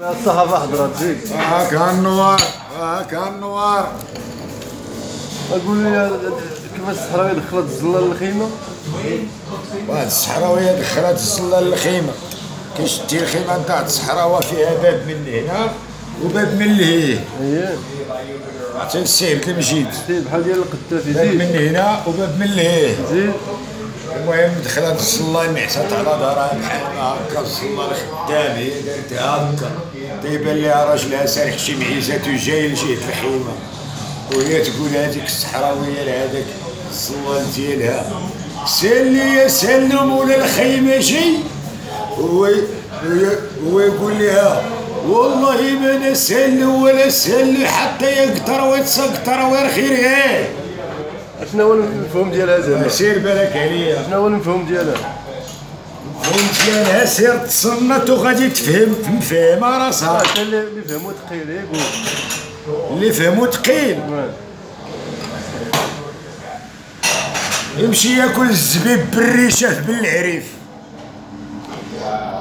الصحافة حضرت زيد. هاكا النوار هاكا النوار. قول لي كيفاش الصحراوية دخلت الزلة للخيمة؟ واحد الصحراوية دخلت الزلة للخيمة. كي شتي الخيمة نتاع الصحراوة فيها باب من هنا وباب من لهيه. اييه. عرفتي السير المجيد. زيد بحال ديال القدافي. باب من هنا وباب من لهيه. زيد. المهم دخلت الزلة نعسات على ظهرها بحال هكا الزلة الخدام هي دارت هكا تيبان ليها راجلها سارح شي معيزات وجاي لجهة الخيمة وهي تقول هذيك الصحراوية لهذاك الزلة ديالها سالي يا سالو مولا الخيمة جاي هو يقول لها والله ما انا سالو ولا سالو حتى يقطر ويتسقطر وير خير. شنو هو المفهوم ديالها زعما؟ سير بالك عليا. شنو هو المفهوم ديالها؟ المفهوم ديالها سير تصنت وغادي تفهم مفهمها راسها. اللي فهمو ثقيل يقول. اللي فهمو ثقيل يمشي ياكل الزبيب بالريشه بالعريف.